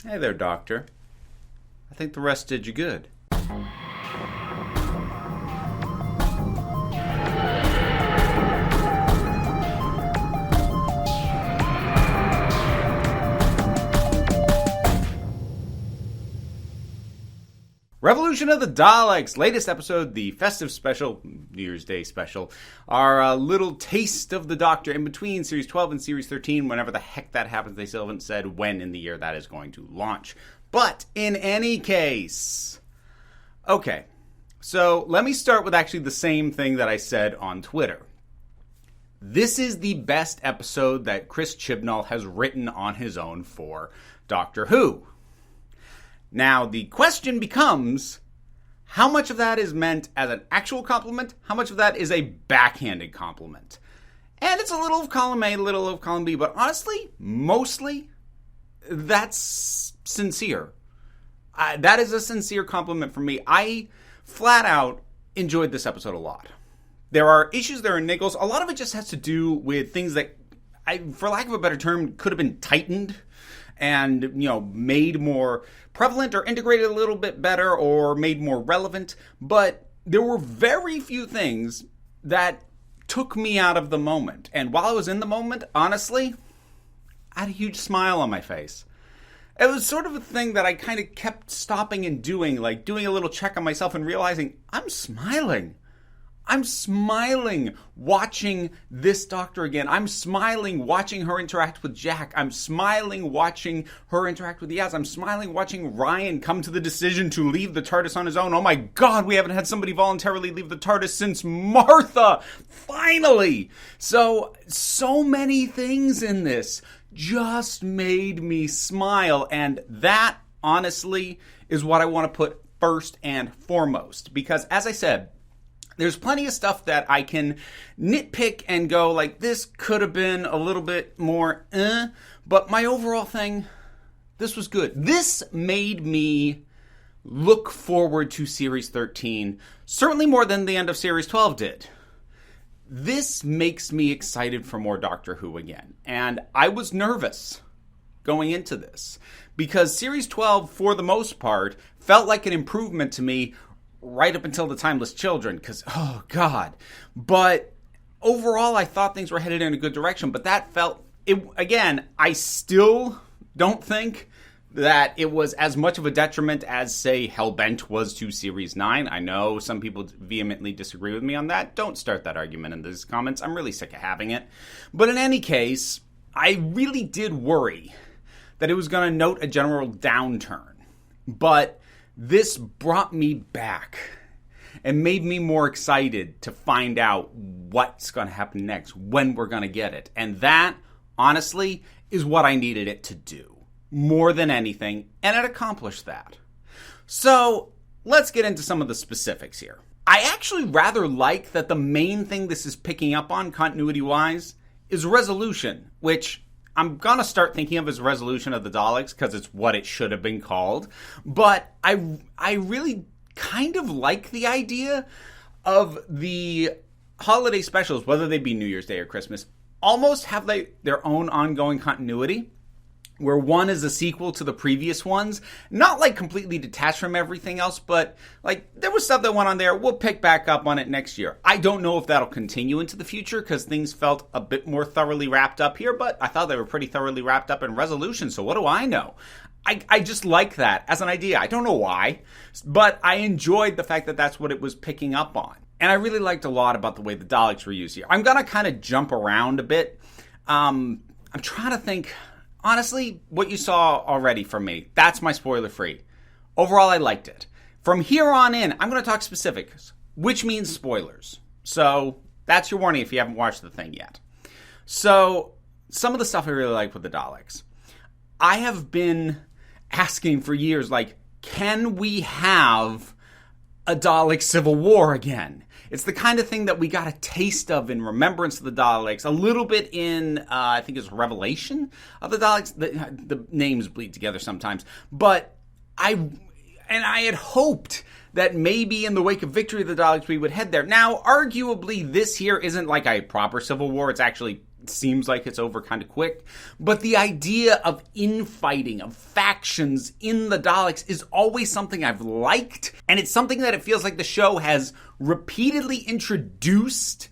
Hey there, Doctor. I think the rest did you good. Revolution of the Daleks, latest episode, the festive special, New Year's Day special, our little taste of the Doctor in between Series 12 and Series 13, whenever the heck that happens. They still haven't said when in the year that is going to launch. But in any case, okay, so let me start with actually the same thing that I said on Twitter. This is the best episode that Chris Chibnall has written on his own for Doctor Who. Now, the question becomes, how much of that is meant as an actual compliment? How much of that is a backhanded compliment? And it's a little of column A, a little of column B, but honestly, mostly, that's sincere. That is a sincere compliment from me. I flat out enjoyed this episode a lot. There are issues, there are niggles. A lot of it just has to do with things that, for lack of a better term, could have been tightened and, made more prevalent or integrated a little bit better or made more relevant. But there were very few things that took me out of the moment. And while I was in the moment, honestly, I had a huge smile on my face. It was sort of a thing that I kind of kept stopping and doing, like doing a little check on myself and realizing I'm smiling. I'm smiling watching this Doctor again. I'm smiling watching her interact with Jack. I'm smiling watching her interact with Yaz. I'm smiling watching Ryan come to the decision to leave the TARDIS on his own. Oh my God, we haven't had somebody voluntarily leave the TARDIS since Martha. Finally! So many things in this just made me smile. And that, honestly, is what I want to put first and foremost. Because, as I said, there's plenty of stuff that I can nitpick and go, like, this could have been a little bit more, but my overall thing, this was good. This made me look forward to Series 13, certainly more than the end of Series 12 did. This makes me excited for more Doctor Who again, and I was nervous going into this, because Series 12, for the most part, felt like an improvement to me right up until the Timeless Children, because, oh, God. But overall, I thought things were headed in a good direction, but that felt, again, I still don't think that it was as much of a detriment as, say, Hellbent was to Series 9. I know some people vehemently disagree with me on that. Don't start that argument in these comments. I'm really sick of having it. But in any case, I really did worry that it was going to note a general downturn. But this brought me back and made me more excited to find out what's going to happen next, when we're going to get it. And that, honestly, is what I needed it to do, more than anything, and it accomplished that. So, let's get into some of the specifics here. I actually rather like that the main thing this is picking up on, continuity-wise, is resolution, which I'm going to start thinking of as Resolution of the Daleks because it's what it should have been called. But I really kind of like the idea of the holiday specials, whether they be New Year's Day or Christmas, almost have their own ongoing continuity, where one is a sequel to the previous ones. Not like completely detached from everything else, but like there was stuff that went on there. We'll pick back up on it next year. I don't know if that'll continue into the future because things felt a bit more thoroughly wrapped up here, but I thought they were pretty thoroughly wrapped up in Resolution, so what do I know? I just like that as an idea. I don't know why, but I enjoyed the fact that that's what it was picking up on. And I really liked a lot about the way the Daleks were used here. I'm going to kind of jump around a bit. I'm trying to think. Honestly, what you saw already from me, that's my spoiler-free. Overall, I liked it. From here on in, I'm going to talk specifics, which means spoilers. So, that's your warning if you haven't watched the thing yet. So, some of the stuff I really like with the Daleks. I have been asking for years, like, can we have a Dalek Civil War again? It's the kind of thing that we got a taste of in Remembrance of the Daleks, a little bit in, I think it's Revelation of the Daleks. The names bleed together sometimes. But I had hoped that maybe in the wake of Victory of the Daleks we would head there. Now, arguably, this here isn't like a proper Civil War. It's actually seems like it's over kind of quick. But the idea of infighting, of factions in the Daleks is always something I've liked. And it's something that it feels like the show has repeatedly introduced,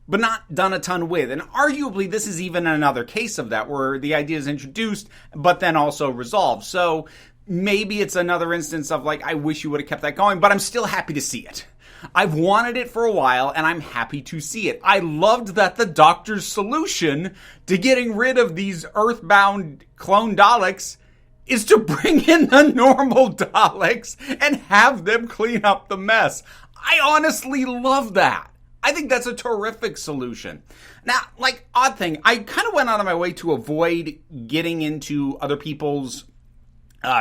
but not done a ton with. And arguably, this is even another case of that, where the idea is introduced, but then also resolved. So maybe it's another instance of like, I wish you would have kept that going, but I'm still happy to see it. I've wanted it for a while, and I'm happy to see it. I loved that the Doctor's solution to getting rid of these Earthbound clone Daleks is to bring in the normal Daleks and have them clean up the mess. I honestly love that. I think that's a terrific solution. Now, like, odd thing, I kind of went out of my way to avoid getting into other people's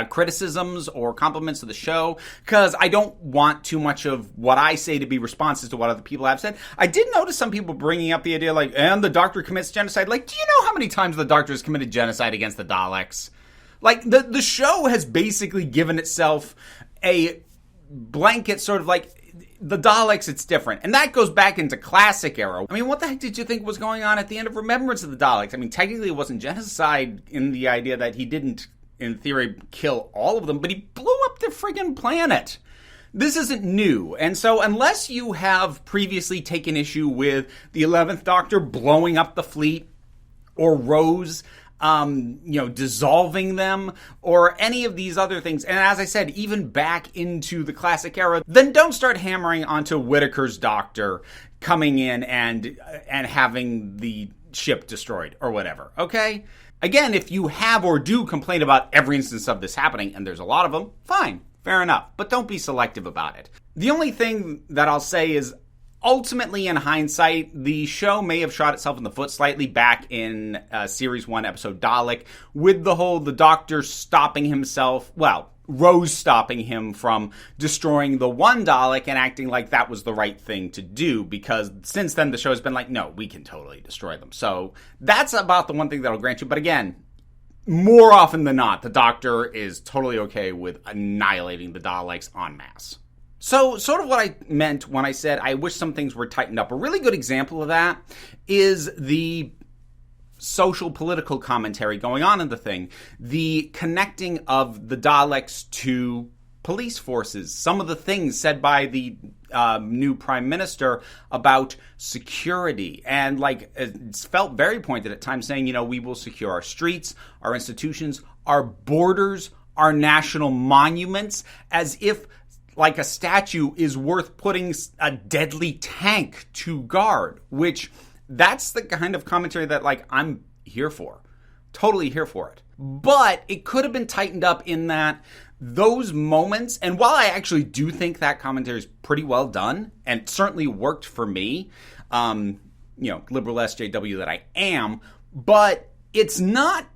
criticisms or compliments of the show, because I don't want too much of what I say to be responses to what other people have said. I did notice some people bringing up the idea, like, and the Doctor commits genocide. Like, do you know how many times the Doctor has committed genocide against the Daleks? Like, the show has basically given itself a blanket sort of like, the Daleks, it's different. And that goes back into classic era. I mean, what the heck did you think was going on at the end of Remembrance of the Daleks? I mean, technically it wasn't genocide in the idea that he didn't, in theory, kill all of them, but he blew up the friggin' planet. This isn't new. And so unless you have previously taken issue with the 11th Doctor blowing up the fleet, or Rose dissolving them, or any of these other things, and as I said, even back into the classic era, then don't start hammering onto Whittaker's Doctor coming in and having the ship destroyed, or whatever, okay? Again, if you have or do complain about every instance of this happening, and there's a lot of them, fine, fair enough, but don't be selective about it. The only thing that I'll say is, ultimately, in hindsight, the show may have shot itself in the foot slightly back in Series 1, Episode Dalek, with the Doctor stopping himself, Rose stopping him from destroying the one Dalek and acting like that was the right thing to do, because since then the show has been like, no, we can totally destroy them. So that's about the one thing that I'll grant you. But again, more often than not, the Doctor is totally okay with annihilating the Daleks en masse. So, sort of what I meant when I said I wish some things were tightened up. A really good example of that is the social political commentary going on in the thing. The connecting of the Daleks to police forces. Some of the things said by the new Prime Minister about security. And, like, it's felt very pointed at times, saying, we will secure our streets, our institutions, our borders, our national monuments, as if like a statue is worth putting a deadly tank to guard, which that's the kind of commentary that, like, I'm here for. Totally here for it. But it could have been tightened up in that those moments, and while I actually do think that commentary is pretty well done, and it certainly worked for me, liberal SJW that I am, but it's not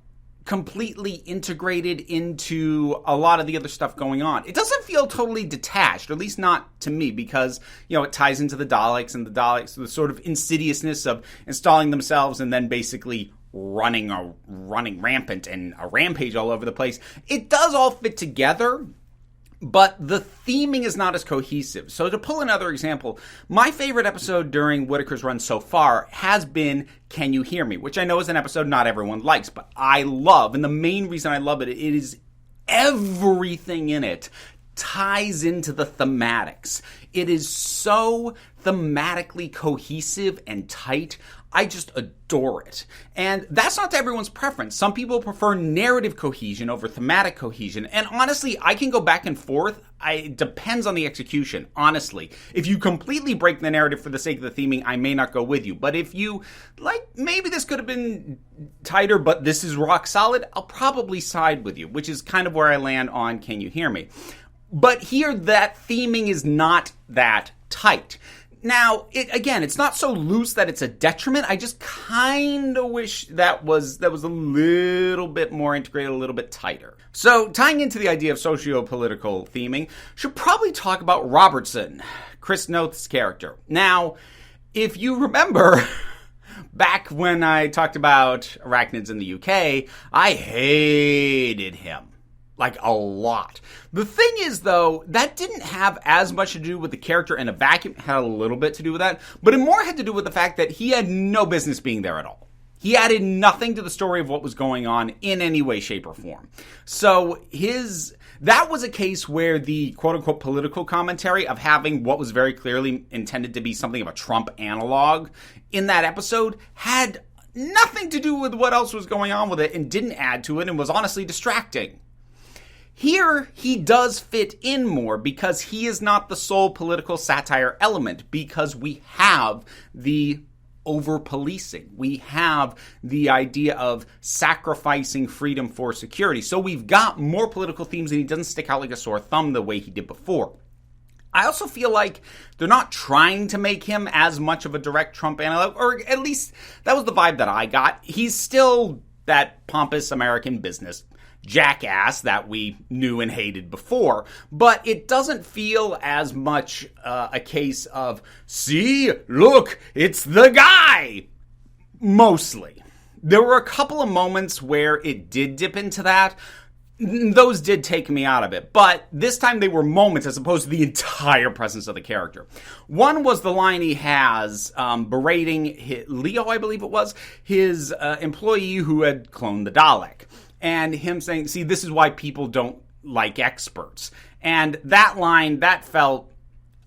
completely integrated into a lot of the other stuff going on. It doesn't feel totally detached, or at least not to me, because, it ties into the Daleks, and the Daleks, the sort of insidiousness of installing themselves and then basically running rampant and a rampage all over the place. It does all fit together, but the theming is not as cohesive. So to pull another example, my favorite episode during Whittaker's run so far has been Can You Hear Me?, which I know is an episode not everyone likes, but I love. And the main reason I love it, it is everything in it ties into the thematics. It is so thematically cohesive and tight. I just adore it. And that's not to everyone's preference. Some people prefer narrative cohesion over thematic cohesion. And honestly, I can go back and forth. It depends on the execution, honestly. If you completely break the narrative for the sake of the theming, I may not go with you. But if you, maybe this could have been tighter, but this is rock solid, I'll probably side with you, which is kind of where I land on Can You Hear Me? But here, that theming is not that tight. Now, it's not so loose that it's a detriment. I just kind of wish that was a little bit more integrated, a little bit tighter. So, tying into the idea of socio-political theming, should probably talk about Robertson, Chris Noth's character. Now, if you remember, back when I talked about arachnids in the UK, I hated him. Like, a lot. The thing is, though, that didn't have as much to do with the character in a vacuum. It had a little bit to do with that. But it more had to do with the fact that he had no business being there at all. He added nothing to the story of what was going on in any way, shape, or form. So that was a case where the quote-unquote political commentary of having what was very clearly intended to be something of a Trump analog in that episode had nothing to do with what else was going on with it and didn't add to it and was honestly distracting. Here, he does fit in more because he is not the sole political satire element, because we have the over-policing. We have the idea of sacrificing freedom for security. So we've got more political themes, and he doesn't stick out like a sore thumb the way he did before. I also feel like they're not trying to make him as much of a direct Trump analog, or at least that was the vibe that I got. He's still that pompous American business jackass that we knew and hated before, but it doesn't feel as much a case of, see, look, it's the guy, mostly. There were a couple of moments where it did dip into that. Those did take me out of it, but this time they were moments as opposed to the entire presence of the character. One was the line he has berating Leo, I believe it was, his employee who had cloned the Dalek. And him saying, see, this is why people don't like experts. And that line, that felt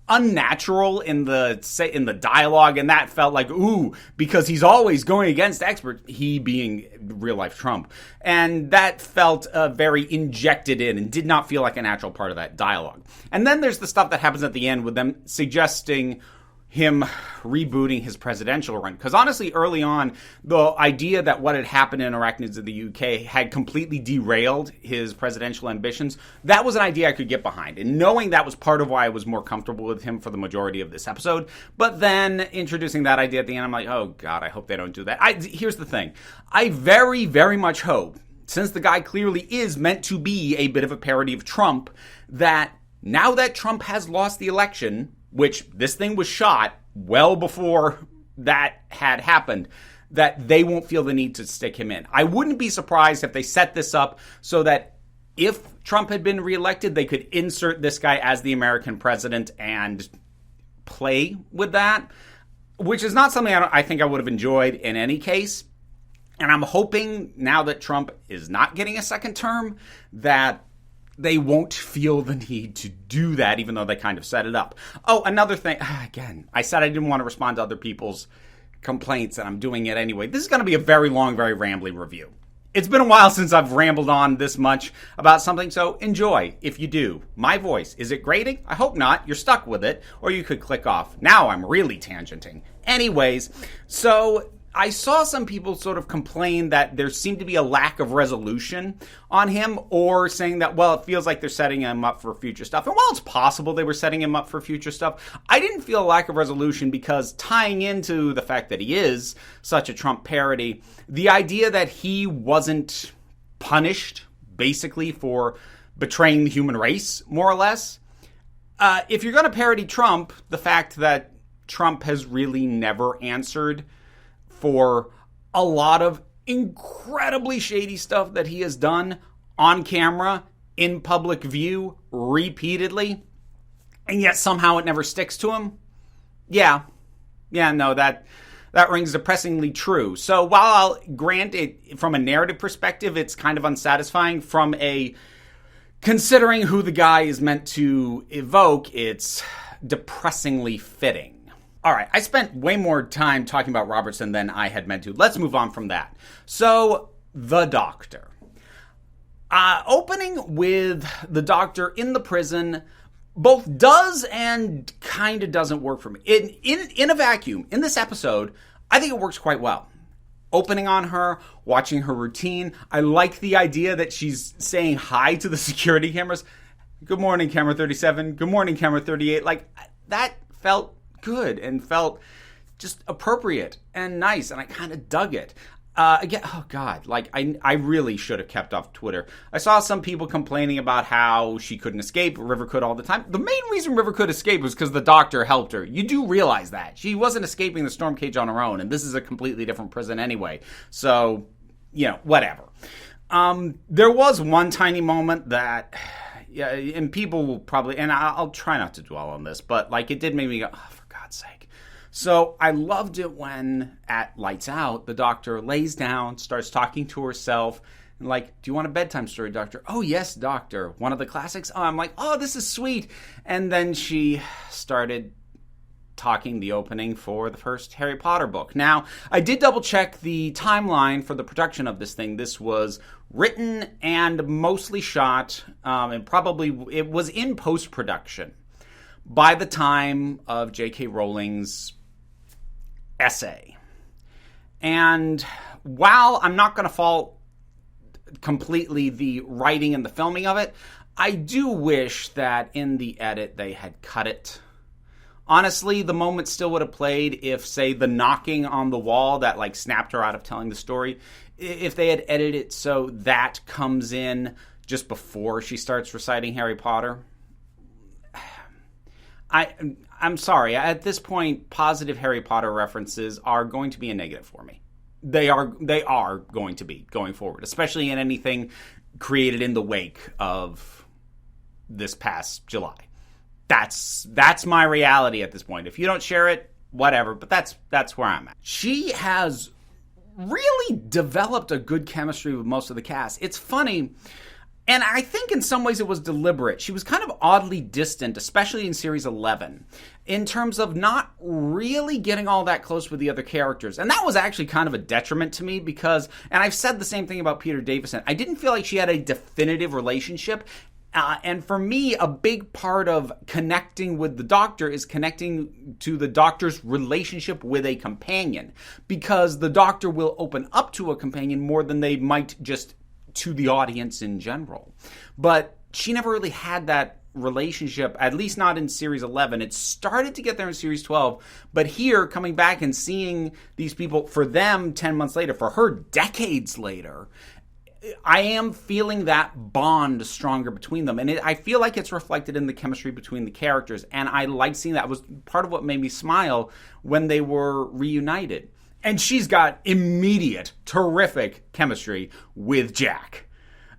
unnatural in the dialogue, and that felt like, ooh, because he's always going against experts, he being real-life Trump. And that felt very injected in and did not feel like a natural part of that dialogue. And then there's the stuff that happens at the end with them suggesting him rebooting his presidential run. Because honestly, early on, the idea that what had happened in Arachnids in the UK had completely derailed his presidential ambitions, that was an idea I could get behind. And knowing that was part of why I was more comfortable with him for the majority of this episode. But then introducing that idea at the end, I'm like, oh God, I hope they don't do that. Here's the thing. I very, very much hope, since the guy clearly is meant to be a bit of a parody of Trump, that now that Trump has lost the election, which this thing was shot well before that had happened, that they won't feel the need to stick him in. I wouldn't be surprised if they set this up so that if Trump had been reelected, they could insert this guy as the American president and play with that, which is not something I think I would have enjoyed in any case. And I'm hoping now that Trump is not getting a second term, that they won't feel the need to do that, even though they kind of set it up. Oh, another thing. Again, I said I didn't want to respond to other people's complaints, and I'm doing it anyway. This is going to be a very long, very rambly review. It's been a while since I've rambled on this much about something, so enjoy if you do. My voice, is it grating? I hope not. You're stuck with it, or you could click off. Now I'm really tangenting. Anyways, so I saw some people sort of complain that there seemed to be a lack of resolution on him, or saying that, well, it feels like they're setting him up for future stuff. And while it's possible they were setting him up for future stuff, I didn't feel a lack of resolution because, tying into the fact that he is such a Trump parody, the idea that he wasn't punished, basically, for betraying the human race, more or less. If you're going to parody Trump, the fact that Trump has really never answered for a lot of incredibly shady stuff that he has done on camera, in public view, repeatedly, and yet somehow it never sticks to him. Yeah, no, that rings depressingly true. So while I'll grant it from a narrative perspective, it's kind of unsatisfying, from a considering who the guy is meant to evoke, it's depressingly fitting. All right, I spent way more time talking about Robertson than I had meant to. Let's move on from that. So, the Doctor. Opening with the Doctor in the prison both does and kind of doesn't work for me. In a vacuum, in this episode, I think it works quite well. Opening on her, watching her routine. I like the idea that she's saying hi to the security cameras. Good morning, camera 37. Good morning, camera 38. Like, that felt good and felt just appropriate and nice, and I kind of dug it. Again, oh God, like I really should have kept off Twitter. I saw some people complaining about how she couldn't escape. River could all the time. The main reason River could escape was because the Doctor helped her. You do realize that. She wasn't escaping the storm cage on her own, and this is a completely different prison anyway. So, whatever. There was one tiny moment that, yeah, and people will probably, and I'll try not to dwell on this, but like it did make me go, oh, for God's sake. So I loved it when, at Lights Out, the Doctor lays down, starts talking to herself, and like, do you want a bedtime story, Doctor? Oh, yes, Doctor. One of the classics? Oh, I'm like, oh, this is sweet. And then she started talking the opening for the first Harry Potter book. Now, I did double check the timeline for the production of this thing. This was written and mostly shot, and probably it was in post-production by the time of J.K. Rowling's essay. And while I'm not going to fault completely the writing and the filming of it, I do wish that in the edit they had cut it. Honestly, the moment still would have played if, say, the knocking on the wall that, like, snapped her out of telling the story, if they had edited it so that comes in just before she starts reciting Harry Potter. I'm sorry. At this point, positive Harry Potter references are going to be a negative for me. They are going to be going forward, especially in anything created in the wake of this past July. That's my reality at this point. If you don't share it, whatever, but that's where I'm at. She has really developed a good chemistry with most of the cast. It's funny, and I think in some ways it was deliberate. She was kind of oddly distant, especially in Series 11, in terms of not really getting all that close with the other characters. And that was actually kind of a detriment to me because, and I've said the same thing about Peter Davison, I didn't feel like she had a definitive relationship. And for me, a big part of connecting with the Doctor is connecting to the Doctor's relationship with a companion. Because the Doctor will open up to a companion more than they might just to the audience in general. But she never really had that relationship, at least not in Series 11. It started to get there in Series 12. But here, coming back and seeing these people, for them 10 months later, for her decades later, I am feeling that bond stronger between them. And I feel like it's reflected in the chemistry between the characters. And I like seeing that. It was part of what made me smile when they were reunited. And she's got immediate, terrific chemistry with Jack.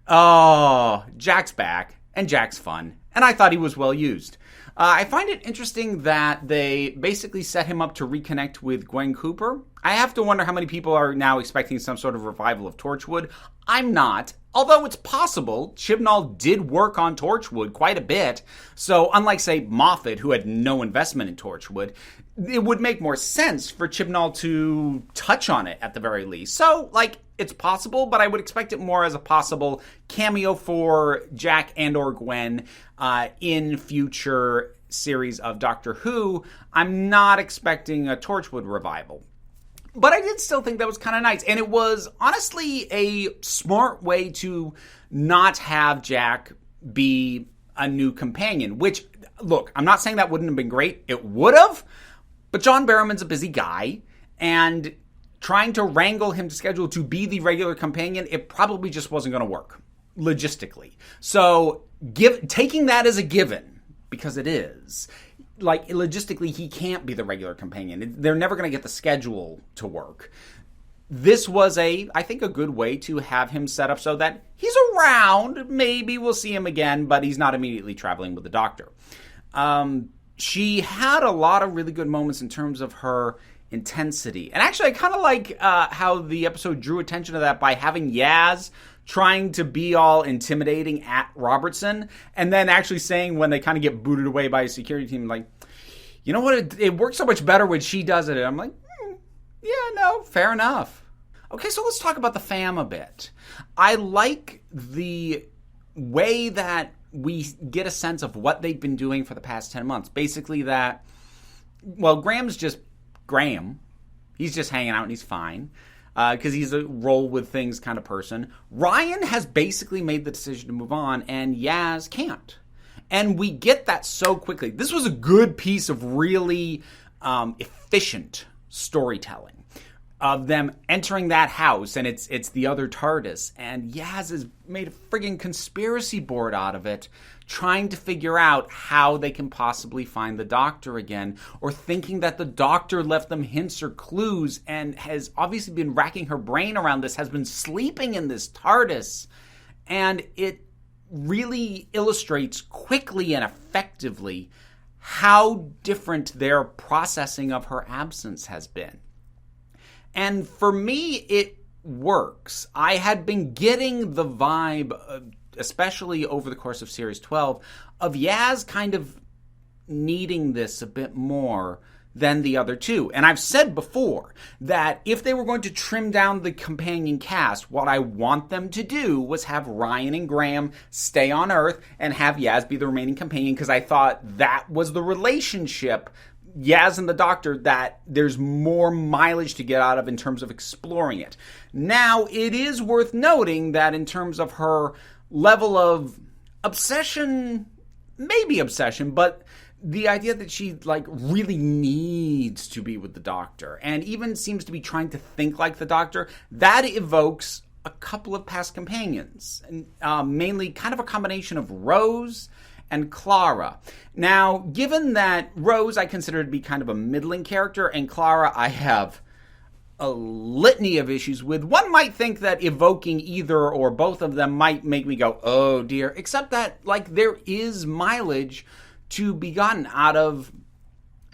Oh, Jack's back. And Jack's fun. And I thought he was well used. I find it interesting that they basically set him up to reconnect with Gwen Cooper. I have to wonder how many people are now expecting some sort of revival of Torchwood. I'm not. Although it's possible, Chibnall did work on Torchwood quite a bit. So unlike, say, Moffat, who had no investment in Torchwood, it would make more sense for Chibnall to touch on it at the very least. So, like, it's possible, but I would expect it more as a possible cameo for Jack and or Gwen in future series of Doctor Who. I'm not expecting a Torchwood revival. But I did still think that was kind of nice. And it was honestly a smart way to not have Jack be a new companion. Which, look, I'm not saying that wouldn't have been great. It would have. But John Barrowman's a busy guy. And trying to wrangle him to schedule to be the regular companion, it probably just wasn't going to work logistically. So taking that as a given, because it is, like, logistically, he can't be the regular companion. They're never going to get the schedule to work. This was I think, a good way to have him set up so that he's around. Maybe we'll see him again, but he's not immediately traveling with the Doctor. She had a lot of really good moments in terms of her intensity. And actually, I kind of like how the episode drew attention to that by having Yaz trying to be all intimidating at Robertson, and then actually saying when they kind of get booted away by a security team, like, you know what, it works so much better when she does it. And I'm like, yeah, no, fair enough. Okay, so let's talk about the fam a bit. I like the way that we get a sense of what they've been doing for the past 10 months. Basically that, well, Graham's just Graham. He's just hanging out and he's fine. Because he's a roll with things kind of person. Ryan has basically made the decision to move on, and Yaz can't. And we get that so quickly. This was a good piece of really efficient storytelling of them entering that house, and it's the other TARDIS, and Yaz has made a friggin' conspiracy board out of it, trying to figure out how they can possibly find the Doctor again, or thinking that the Doctor left them hints or clues, and has obviously been racking her brain around this, has been sleeping in this TARDIS, and it really illustrates quickly and effectively how different their processing of her absence has been. And for me, it works. I had been getting the vibe, especially over the course of Series 12, of Yaz kind of needing this a bit more than the other two. And I've said before that if they were going to trim down the companion cast, what I want them to do was have Ryan and Graham stay on Earth and have Yaz be the remaining companion, because I thought that was the relationship, Yaz and the Doctor, that there's more mileage to get out of in terms of exploring it. Now, it is worth noting that in terms of her level of obsession, maybe obsession, but the idea that she really needs to be with the Doctor and even seems to be trying to think like the Doctor, that evokes a couple of past companions, mainly kind of a combination of Rose and Clara. Now, given that Rose I consider to be kind of a middling character, and Clara I have a litany of issues with, one might think that evoking either or both of them might make me go, oh dear, except that there is mileage to be gotten out of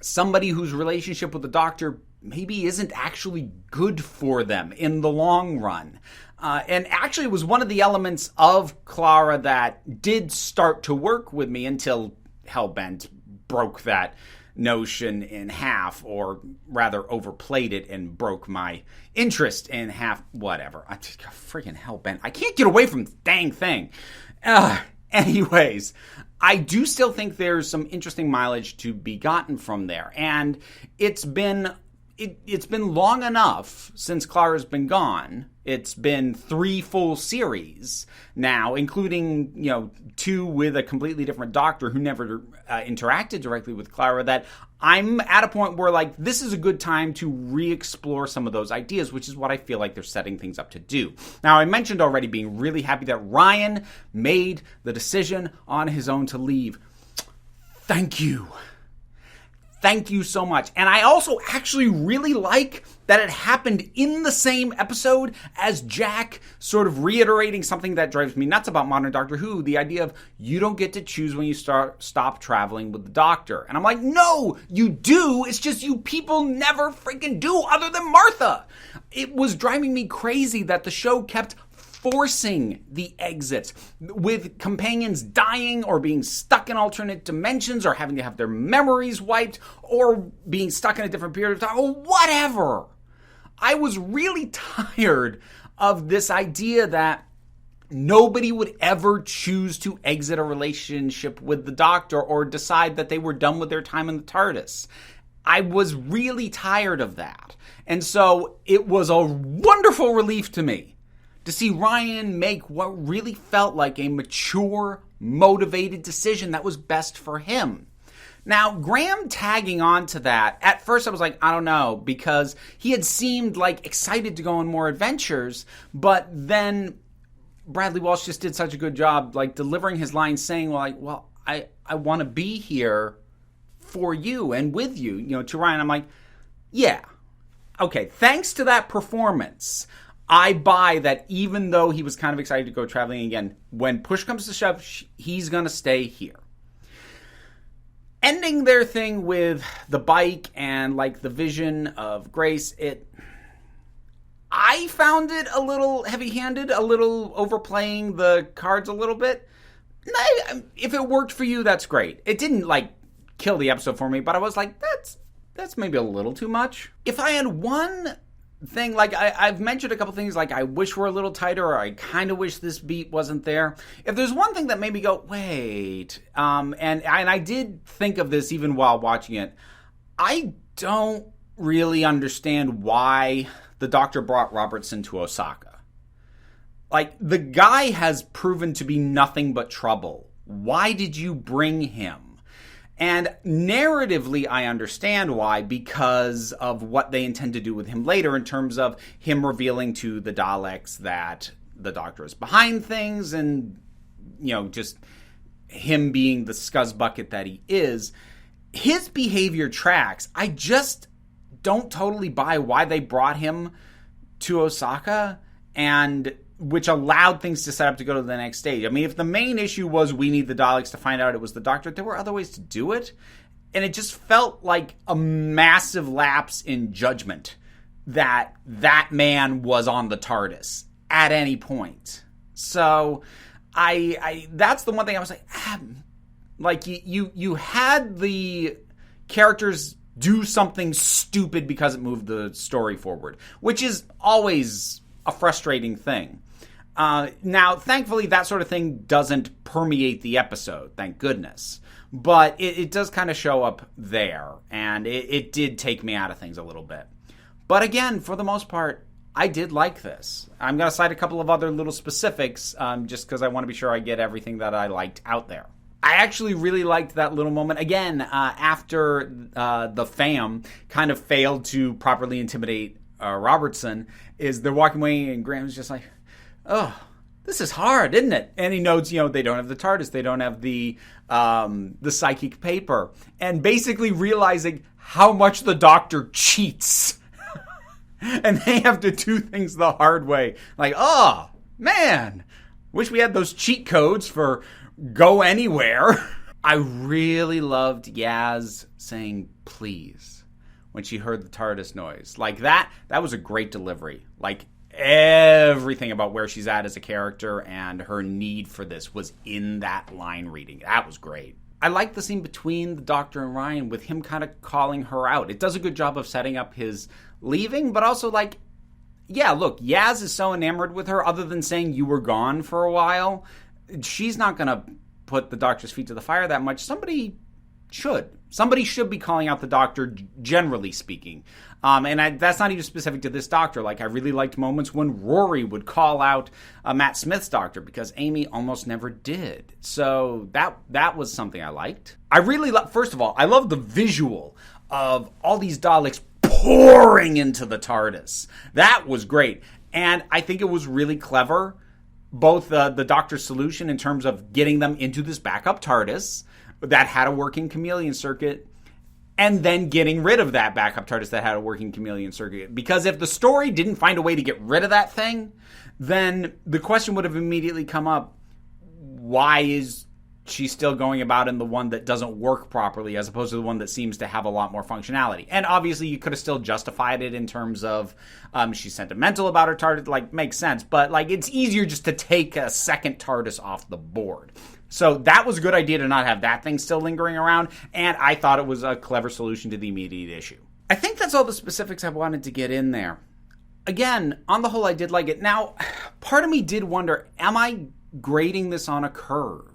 somebody whose relationship with the Doctor maybe isn't actually good for them in the long run. And actually it was one of the elements of Clara that did start to work with me until Hellbent broke that notion in half, or rather overplayed it and broke my interest in half. Whatever. I just got freaking Hellbent. I can't get away from the dang thing. Anyways, I do still think there's some interesting mileage to be gotten from there. And it's been long enough since Clara's been gone. It's been 3 full series now, including, 2 with a completely different Doctor who never interacted directly with Clara, that I'm at a point where, this is a good time to re-explore some of those ideas, which is what I feel like they're setting things up to do. Now, I mentioned already being really happy that Ryan made the decision on his own to leave. Thank you. Thank you so much. And I also actually really like that it happened in the same episode as Jack sort of reiterating something that drives me nuts about modern Doctor Who, the idea of you don't get to choose when you stop traveling with the Doctor. And I'm like, no, you do. It's just you people never freaking do, other than Martha. It was driving me crazy that the show kept forcing the exits, with companions dying or being stuck in alternate dimensions or having to have their memories wiped or being stuck in a different period of time or whatever. I was really tired of this idea that nobody would ever choose to exit a relationship with the Doctor or decide that they were done with their time in the TARDIS. I was really tired of that. And so it was a wonderful relief to me to see Ryan make what really felt like a mature, motivated decision that was best for him. Now, Graham tagging on to that, at first I was like, I don't know, because he had seemed excited to go on more adventures, but then Bradley Walsh just did such a good job delivering his lines saying, I want to be here for you and with you, to Ryan. I'm like, yeah, okay, thanks to that performance, I buy that even though he was kind of excited to go traveling again, when push comes to shove, he's going to stay here. Ending their thing with the bike and the vision of Grace, I found it a little heavy-handed, a little overplaying the cards a little bit. If it worked for you, that's great. It didn't kill the episode for me, but I was like, that's maybe a little too much. If I had one thing, I've mentioned a couple things I wish were a little tighter, or I kind of wish this beat wasn't there. If there's one thing that made me go, wait, and I did think of this even while watching it, I don't really understand why the Doctor brought Robertson to Osaka. The guy has proven to be nothing but trouble. Why did you bring him? And narratively, I understand why, because of what they intend to do with him later in terms of him revealing to the Daleks that the Doctor is behind things and, just him being the scuzzbucket that he is. His behavior tracks. I just don't totally buy why they brought him to Osaka, and which allowed things to set up to go to the next stage. I mean, if the main issue was we need the Daleks to find out it was the Doctor, there were other ways to do it. And it just felt like a massive lapse in judgment that man was on the TARDIS at any point. So I that's the one thing I was like, you had the characters do something stupid because it moved the story forward, which is always a frustrating thing. Now, thankfully, that sort of thing doesn't permeate the episode, thank goodness. But it does kind of show up there, and it did take me out of things a little bit. But again, for the most part, I did like this. I'm going to cite a couple of other little specifics, just because I want to be sure I get everything that I liked out there. I actually really liked that little moment. Again, after the fam kind of failed to properly intimidate Robertson, is they're walking away, and Graham's just like, oh, this is hard, isn't it? And he notes, they don't have the TARDIS, they don't have the psychic paper, and basically realizing how much the Doctor cheats. And they have to do things the hard way. Like, oh, man, wish we had those cheat codes for go anywhere. I really loved Yaz saying please when she heard the TARDIS noise. Like, that was a great delivery. Like, everything about where she's at as a character and her need for this was in that line reading. That was great. I like the scene between the Doctor and Ryan with him kind of calling her out. It does a good job of setting up his leaving, but also like, yeah, look, Yaz is so enamored with her, other than saying you were gone for a while, she's not going to put the Doctor's feet to the fire that much. Somebody should be calling out the Doctor, generally speaking. That's not even specific to this Doctor. Like, I really liked moments when Rory would call out Matt Smith's Doctor, because Amy almost never did. So that was something I liked. I really first of all, I love the visual of all these Daleks pouring into the TARDIS. That was great. And I think it was really clever, both the Doctor's solution in terms of getting them into this backup TARDIS that had a working chameleon circuit, and then getting rid of that backup TARDIS that had a working chameleon circuit. Because if the story didn't find a way to get rid of that thing, then the question would have immediately come up, why is she still going about in the one that doesn't work properly as opposed to the one that seems to have a lot more functionality? And obviously you could have still justified it in terms of she's sentimental about her TARDIS, like, makes sense. But like, it's easier just to take a second TARDIS off the board. So that was a good idea to not have that thing still lingering around, and I thought it was a clever solution to the immediate issue. I think that's all the specifics I wanted to get in there. Again, on the whole, I did like it. Now, part of me did wonder, am I grading this on a curve?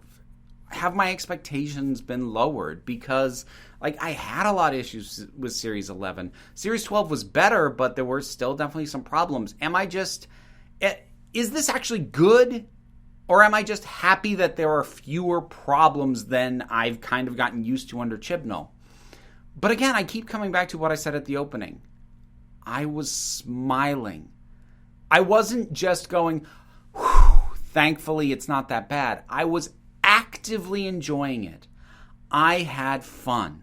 Have my expectations been lowered? Because, like, I had a lot of issues with Series 11. Series 12 was better, but there were still definitely some problems. Is this actually good? Or am I just happy that there are fewer problems than I've kind of gotten used to under Chibnall? But again, I keep coming back to what I said at the opening. I was smiling. I wasn't just going, whew, thankfully it's not that bad. I was actively enjoying it. I had fun.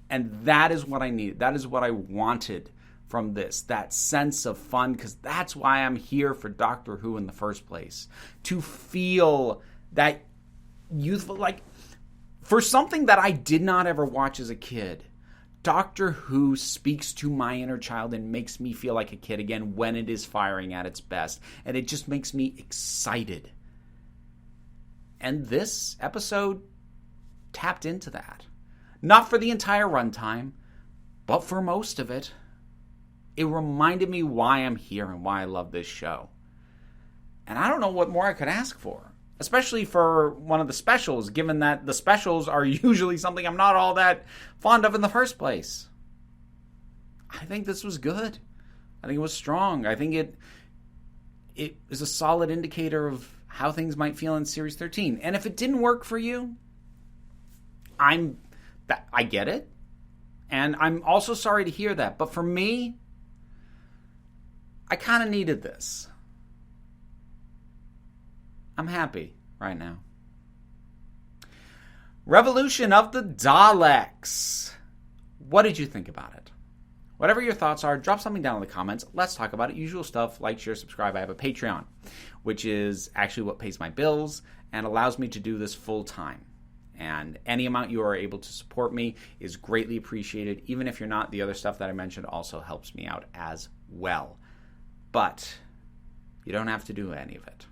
And that is what I needed. That is what I wanted from this, that sense of fun, because that's why I'm here for Doctor Who in the first place. To feel that youthful, like, for something that I did not ever watch as a kid, Doctor Who speaks to my inner child and makes me feel like a kid again when it is firing at its best. And it just makes me excited. And this episode tapped into that. Not for the entire runtime, but for most of it. It reminded me why I'm here and why I love this show. And I don't know what more I could ask for. Especially for one of the specials, given that the specials are usually something I'm not all that fond of in the first place. I think this was good. I think it was strong. I think it is a solid indicator of how things might feel in Series 13. And if it didn't work for you, I get it. And I'm also sorry to hear that. But for me, I kind of needed this. I'm happy right now. Revolution of the Daleks. What did you think about it? Whatever your thoughts are, drop something down in the comments. Let's talk about it. Usual stuff, like, share, subscribe. I have a Patreon, which is actually what pays my bills and allows me to do this full time. And any amount you are able to support me is greatly appreciated. Even if you're not, the other stuff that I mentioned also helps me out as well. But you don't have to do any of it.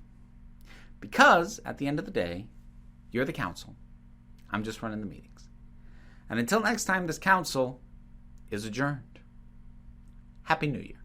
Because, at the end of the day, you're the council. I'm just running the meetings. And until next time, this council is adjourned. Happy New Year.